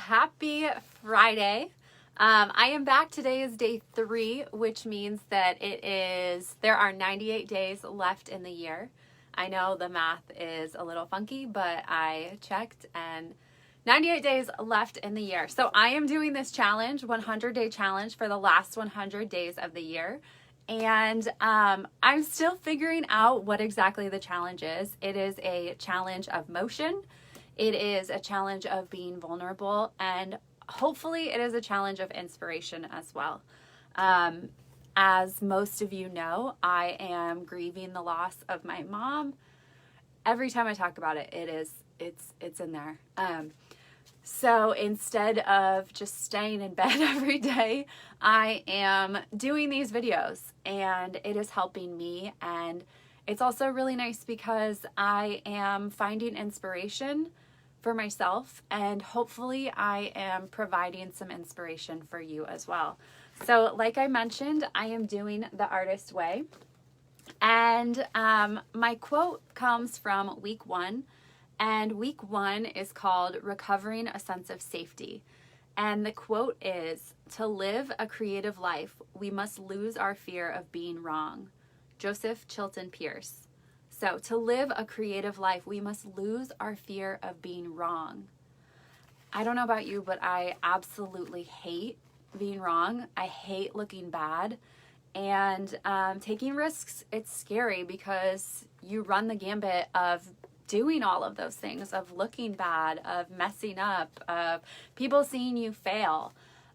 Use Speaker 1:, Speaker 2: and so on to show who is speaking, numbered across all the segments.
Speaker 1: happy Friday. I am back. Today is day 3, which means that there are 98 days left in the year. I know the math is a little funky, but I checked and 98 days left in the year. So I am doing this challenge, 100-day challenge for the last 100 days of the year. And I'm still figuring out what exactly the challenge is. It is a challenge of motion. It is a challenge of being vulnerable, and hopefully it is a challenge of inspiration as well. As most of you know, I am grieving the loss of my mom. Every time I talk about it, it's in there. So instead of just staying in bed every day, I am doing these videos, and it is helping me. And it's also really nice because I am finding inspiration for myself, and hopefully I am providing some inspiration for you as well. So like I mentioned, I am doing the Artist Way. And my quote comes from week 1. And week 1 is called Recovering a Sense of Safety. And the quote is, "To live a creative life, we must lose our fear of being wrong." Joseph Chilton Pearce. So to live a creative life, we must lose our fear of being wrong. I don't know about you, but I absolutely hate being wrong. I hate looking bad. And taking risks, it's scary because you run the gambit of doing all of those things, of looking bad, of messing up, of people seeing you fail.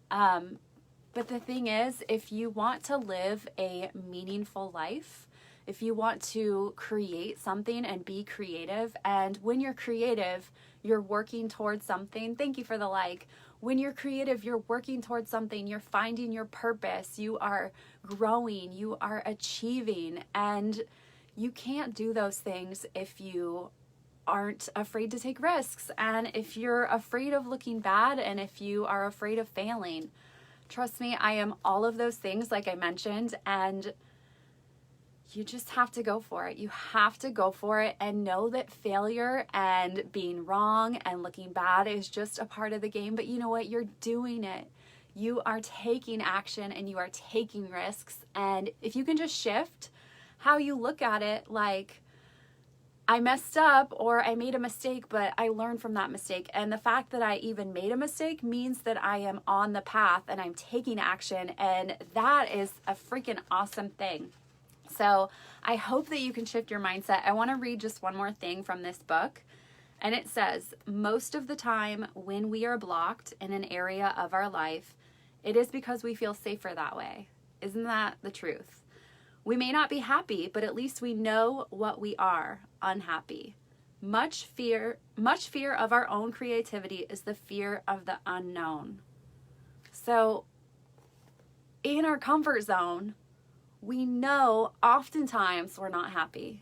Speaker 1: But the thing is, if you want to live a meaningful life, if you want to create something and be creative, and when you're creative, you're working towards something. Thank you for the like. When you're creative, you're working towards something. You're finding your purpose. You are growing. You are achieving. And you can't do those things if you aren't afraid to take risks, and if you're afraid of looking bad, and if you are afraid of failing. Trust me, I am all of those things, like I mentioned, and you just have to go for it. You have to go for it and know that failure and being wrong and looking bad is just a part of the game. But you know what? You're doing it. You are taking action and you are taking risks. And if you can just shift how you look at it, like, I messed up or I made a mistake, but I learned from that mistake. And the fact that I even made a mistake means that I am on the path and I'm taking action. And that is a freaking awesome thing. So I hope that you can shift your mindset. I want to read just one more thing from this book. And it says, "Most of the time when we are blocked in an area of our life, it is because we feel safer that way." Isn't that the truth? We may not be happy, but at least we know what we are: unhappy. Much fear of our own creativity is the fear of the unknown. So in our comfort zone, we know oftentimes we're not happy,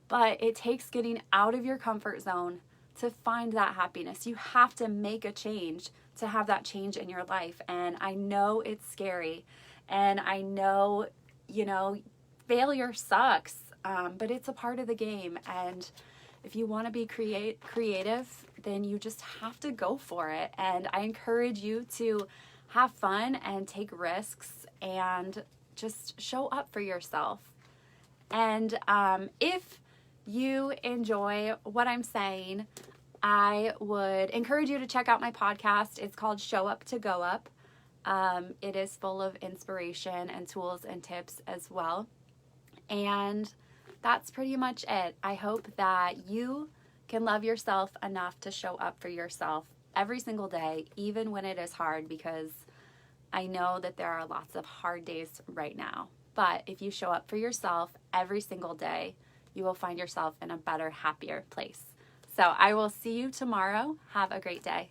Speaker 1: but it takes getting out of your comfort zone to find that happiness. You have to make a change to have that change in your life. And I know it's scary, and I know, failure sucks, but it's a part of the game. And if you want to be creative, then you just have to go for it. And I encourage you to have fun and take risks and just show up for yourself. And if you enjoy what I'm saying, I would encourage you to check out my podcast. It's called Show Up to Go Up. It is full of inspiration and tools and tips as well. And that's pretty much it. I hope that you can love yourself enough to show up for yourself every single day, even when it is hard, because I know that there are lots of hard days right now. But if you show up for yourself every single day, you will find yourself in a better, happier place. So I will see you tomorrow. Have a great day.